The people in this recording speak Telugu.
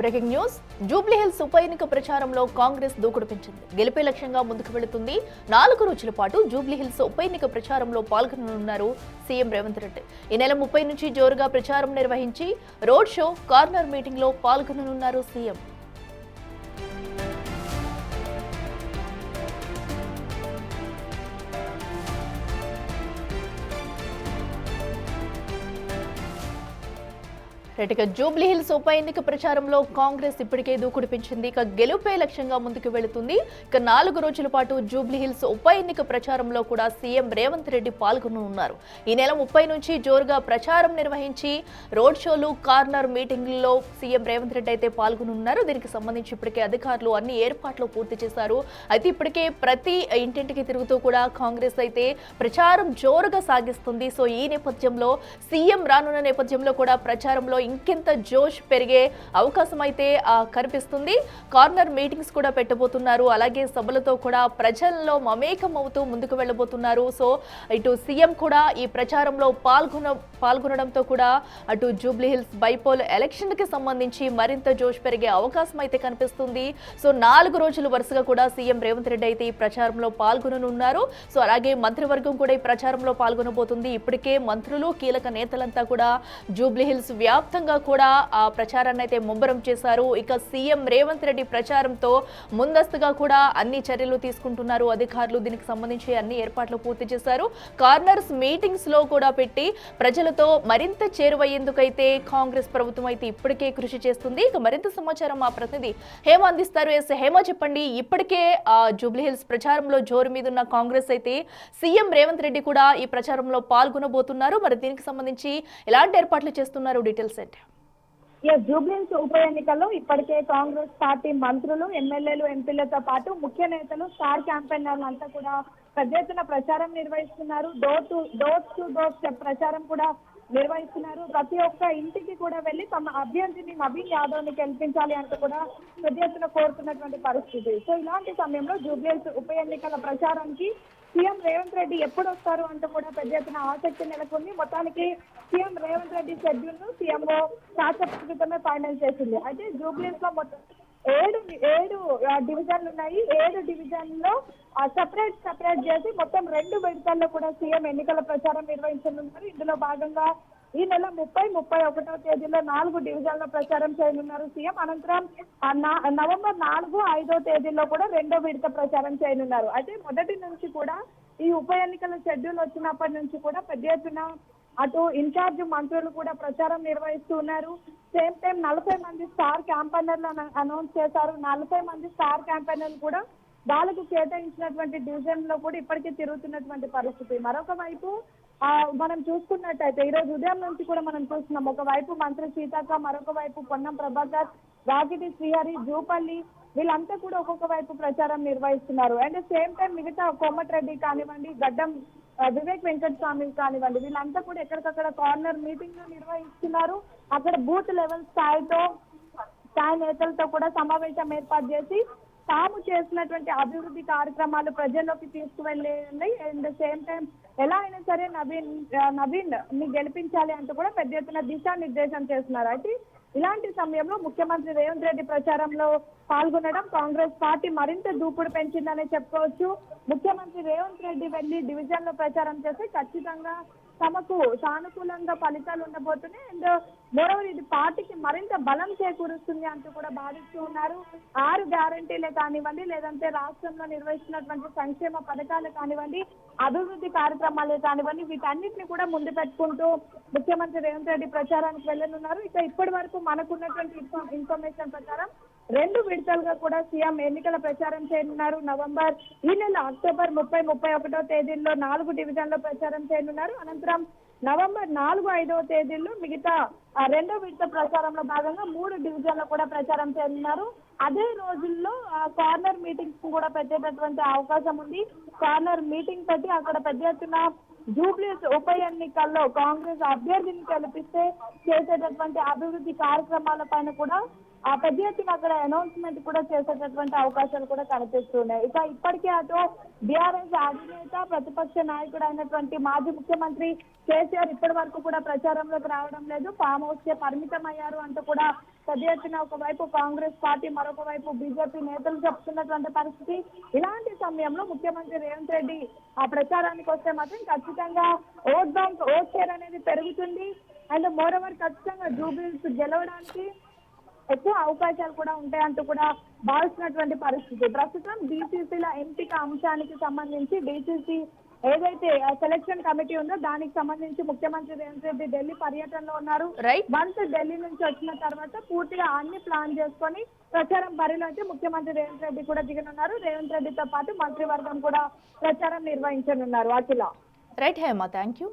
Breaking news. జూబ్లీహిల్స్ ఉప ఎన్నిక ప్రచారంలో కాంగ్రెస్ దూకుడు పెంచింది. గెలిపే లక్ష్యంగా ముందుకు వెళుతుంది. 4 రోజుల పాటు జూబ్లీహిల్స్ ఉప ఎన్నిక ప్రచారంలో పాల్గొననున్నారు సీఎం రేవంత్ రెడ్డి. ఈ నెల 30 నుంచి జోరుగా ప్రచారం నిర్వహించి రోడ్ షో, కార్నర్ మీటింగ్ లో పాల్గొననున్నారు సీఎం. జూబ్లీహిల్స్ ఉప ఎన్నిక ప్రచారంలో కాంగ్రెస్ ఇప్పటికే దూకుడు పెంచింది. ఇక గెలుపే లక్ష్యంగా ముందుకు వెళుతుంది. ఇక 4 రోజుల పాటు జూబ్లీహిల్స్ ఉప ఎన్నిక ప్రచారంలో కూడా సీఎం రేవంత్ రెడ్డి పాల్గొననున్నారు. ఈ నెల 30 నుంచి జోరుగా ప్రచారం నిర్వహించి రోడ్ షోలు, కార్నర్ మీటింగ్లలో సీఎం రేవంత్ రెడ్డి అయితే పాల్గొనున్నారు. దీనికి సంబంధించి ఇప్పటికే అధికారులు అన్ని ఏర్పాట్లు పూర్తి చేశారు. అయితే ఇప్పటికే ప్రతి ఇంటింటికి తిరుగుతూ కూడా కాంగ్రెస్ అయితే ప్రచారం జోరుగా సాగిస్తుంది. సో ఈ నేపథ్యంలో సీఎం రానున్న నేపథ్యంలో కూడా ప్రచారంలో ఇంకెంత జోష్ పెరిగే అవకాశం అయితే కనిపిస్తుంది. కార్నర్ మీటింగ్స్ కూడా పెట్టబోతున్నారు. అలాగే సభలతో కూడా ప్రజల్లో మమేకం అవుతూ ముందుకు వెళ్ళబోతున్నారు. సో ఇటు సీఎం కూడా ఈ ప్రచారంలో పాల్గొనడంతో కూడా అటు జూబ్లీహిల్స్ బైపోల్ ఎలక్షన్ కి సంబంధించి మరింత జోష్ పెరిగే అవకాశం అయితే కనిపిస్తుంది. సో 4 రోజులు వరుసగా కూడా సీఎం రేవంత్ రెడ్డి అయితే ఈ ప్రచారంలో పాల్గొననున్నారు. సో అలాగే మంత్రివర్గం కూడా ఈ ప్రచారంలో పాల్గొనబోతుంది. ఇప్పటికే మంత్రులు, కీలక నేతలంతా కూడా జూబ్లీహిల్స్ వ్యాప్తంగా కూడా ఆ ప్రచారాన్ని అయితే ముమ్మరం చేశారు. ఇక సీఎం రేవంత్ రెడ్డి ప్రచారంతో ముందస్తుగా కూడా అన్ని చర్యలు తీసుకుంటున్నారు అధికారులు. దీనికి సంబంధించి అన్ని ఏర్పాట్లు పూర్తి చేశారు. కార్నర్స్ మీటింగ్స్ లో కూడా పెట్టి ప్రజలతో మరింత చేరువయ్యేందుకైతే కాంగ్రెస్ ప్రభుత్వం అయితే ఇప్పటికే కృషి చేస్తుంది. ఇక మరింత సమాచారం మా ప్రతినిధి హేమ అందిస్తారు. ఎస్ హేమ, చెప్పండి. ఇప్పటికే జూబ్లీహిల్స్ ప్రచారంలో జోరు మీద ఉన్న కాంగ్రెస్ అయితే సీఎం రేవంత్ రెడ్డి కూడా ఈ ప్రచారంలో పాల్గొనబోతున్నారు. మరి దీనికి సంబంధించి ఎలాంటి ఏర్పాట్లు చేస్తున్నారు? డీటెయిల్స్ ఏంటి? జూబ్లీహిల్స్ ఉప ఎన్నికల్లో ఇప్పటికే కాంగ్రెస్ పార్టీ మంత్రులు, ఎమ్మెల్యేలు, ఎంపీలతో పాటు ముఖ్య నేతలు, స్టార్ క్యాంపెయినర్లు అంతా కూడా పెద్ద ఎత్తున ప్రచారం నిర్వహిస్తున్నారు. డోర్ టు డోర్ ప్రచారం కూడా నిర్వహిస్తున్నారు. ప్రతి ఒక్క ఇంటికి కూడా వెళ్లి తమ అభ్యర్థిని నవీన్ యాదవ్ ని గెలిపించాలి అంటూ కూడా పెద్ద ఎత్తున కోరుతున్నటువంటి పరిస్థితి. సో ఇలాంటి సమయంలో జూబ్లీహిల్స్ ఉప ఎన్నికల ప్రచారానికి సీఎం రేవంత్ రెడ్డి ఎప్పుడు వస్తారు అంటూ కూడా పెద్ద ఎత్తున ఆసక్తి నెలకొంది. మొత్తానికి సీఎం రేవంత్ రెడ్డి షెడ్యూల్ ను సీఎంఓ కాసేపటి క్రితమే ఫైనల్ చేసింది. అయితే జూబ్లీహిల్స్ లో మొత్తం ఏడు డివిజన్లు ఉన్నాయి. 7 డివిజన్లో సపరేట్ చేసి మొత్తం 2 విడతల్లో కూడా సీఎం ఎన్నికల ప్రచారం నిర్వహించనున్నారు. ఇందులో భాగంగా ఈ నెల 30, 31వ తేదీలో 4 డివిజన్ల ప్రచారం చేయనున్నారు సీఎం. అనంతరం నవంబర్ 4, 5వ తేదీల్లో కూడా 2వ విడత ప్రచారం చేయనున్నారు. అయితే మొదటి నుంచి కూడా ఈ ఉప ఎన్నికల షెడ్యూల్ వచ్చినప్పటి నుంచి కూడా పెద్ద ఎత్తున అటు ఇన్ఛార్జ్ మంత్రులు కూడా ప్రచారం నిర్వహిస్తూ ఉన్నారు. సేమ్ టైం 40 మంది స్టార్ క్యాంపెయినర్లను అనౌన్స్ చేశారు. 40 మంది స్టార్ క్యాంపెయినర్లు కూడా వాళ్ళకు కేటాయించినటువంటి డివిజన్ లో కూడా ఇప్పటికే తిరుగుతున్నటువంటి పరిస్థితి. మరొక వైపు మనం చూసుకున్నట్టయితే ఈ రోజు ఉదయం నుంచి కూడా మనం చూస్తున్నాం. ఒకవైపు మంత్రి సీతక్క, మరొక వైపు పొన్నం ప్రభాకర్, రాగిటి శ్రీహరి, జూపల్లి వీళ్ళంతా కూడా ఒక్కొక్క వైపు ప్రచారం నిర్వహిస్తున్నారు. అండ్ సేమ్ టైం మిగతా కోమటిరెడ్డి కానివ్వండి, గడ్డం వివేక్ వెంకటస్వామి కానివ్వండి, వీళ్ళంతా కూడా ఎక్కడికక్కడ కార్నర్ మీటింగ్లు నిర్వహిస్తున్నారు. అక్కడ బూత్ లెవెల్ స్థాయి నేతలతో కూడా సమావేశం ఏర్పాటు చేసి తాము చేసినటువంటి అభివృద్ధి కార్యక్రమాలు ప్రజల్లోకి తీసుకువెళ్ళాలి. అండ్ సేమ్ టైం ఎలా అయినా సరే నవీన్ ని గెలిపించాలి అంటూ కూడా పెద్ద ఎత్తున దిశానిర్దేశం చేస్తున్నారు. అయితే ఇలాంటి సమయంలో ముఖ్యమంత్రి రేవంత్ రెడ్డి ప్రచారంలో పాల్గొనడం కాంగ్రెస్ పార్టీ మరింత దూకుడు పెంచిందనే చెప్పుకోవచ్చు. ముఖ్యమంత్రి రేవంత్ రెడ్డి వెళ్లి డివిజన్ లో ప్రచారం చేస్తే ఖచ్చితంగా తమకు సానుకూలంగా ఫలితాలు ఉండబోతున్నాయి. అండ్ మరోవర్ ఇది పార్టీకి మరింత బలం చేకూరుస్తుంది అంటూ కూడా భావిస్తూ ఉన్నారు. 6 గ్యారంటీలే కానివ్వండి, లేదంటే రాష్ట్రంలో నిర్వహిస్తున్నటువంటి సంక్షేమ పథకాలు కానివ్వండి, అభివృద్ధి కార్యక్రమాలే కానివ్వండి, వీటన్నిటిని కూడా ముందు పెట్టుకుంటూ ముఖ్యమంత్రి రేవంత్ రెడ్డి ప్రచారానికి వెళ్ళనున్నారు. ఇక ఇప్పటి వరకు మనకున్నటువంటి ఇన్ఫర్మేషన్ ప్రకారం 2 విడతలుగా కూడా సీఎం ఎన్నికల ప్రచారం చేయనున్నారు. ఈ నెల అక్టోబర్ 30, 31వ తేదీల్లో 4 డివిజన్లో ప్రచారం చేయనున్నారు. అనంతరం నవంబర్ 4, 5వ తేదీల్లో మిగతా 2వ విడత ప్రచారంలో భాగంగా 3 డివిజన్లో కూడా ప్రచారం చేయనున్నారు. అదే రోజుల్లో కార్నర్ మీటింగ్స్ కూడా పెట్టేటటువంటి అవకాశం ఉంది. కార్నర్ మీటింగ్ పెట్టి అక్కడ పెద్ద ఎత్తున జూబ్లీహిల్స్ ఉప ఎన్నికల్లో కాంగ్రెస్ అభ్యర్థిని గెలిపిస్తే చేసేటటువంటి అభివృద్ధి కార్యక్రమాల పైన కూడా పెద్ద ఎత్తున అక్కడ అనౌన్స్మెంట్ కూడా చేసేటటువంటి అవకాశాలు కూడా కనిపిస్తున్నాయి. ఇక ఇప్పటికే అటు బీఆర్ఎస్ అధినేత, ప్రతిపక్ష నాయకుడు అయినటువంటి మాజీ ముఖ్యమంత్రి కేసీఆర్ ఇప్పటి వరకు కూడా ప్రచారంలోకి రావడం లేదు, ఫామ్ హౌస్ కే పరిమితం అయ్యారు అంటూ కూడా పెద్ద ఎత్తున ఒకవైపు కాంగ్రెస్ పార్టీ మరొక వైపు బీజేపీ నేతలు చెప్తున్నటువంటి పరిస్థితి. ఇలాంటి సమయంలో ముఖ్యమంత్రి రేవంత్ రెడ్డి ఆ ప్రచారానికి వస్తే మాత్రం ఖచ్చితంగా ఓట్ షేర్ అనేది పెరుగుతుంది. అండ్ మోరోవర్ ఖచ్చితంగా జూబ్లీహిల్స్ గెలవడానికి ఎక్కువ అవకాశాలు కూడా ఉంటాయంటూ కూడా భావిస్తున్నటువంటి పరిస్థితి. ప్రస్తుతం బీసీసీల ఎంపిక అంశానికి సంబంధించి బీసీసీ ఏదైతే సెలక్షన్ కమిటీ ఉందో దానికి సంబంధించి ముఖ్యమంత్రి రేవంత్ రెడ్డి ఢిల్లీ పర్యటనలో ఉన్నారు. వన్స్ ఢిల్లీ నుంచి వచ్చిన తర్వాత పూర్తిగా అన్ని ప్లాన్ చేసుకొని ప్రచారం బరిలో అయితే ముఖ్యమంత్రి రేవంత్ రెడ్డి కూడా దిగనున్నారు. రేవంత్ రెడ్డితో పాటు మంత్రివర్గం కూడా ప్రచారం నిర్వహించనున్నారు. Akhila. Right Hema, thank you.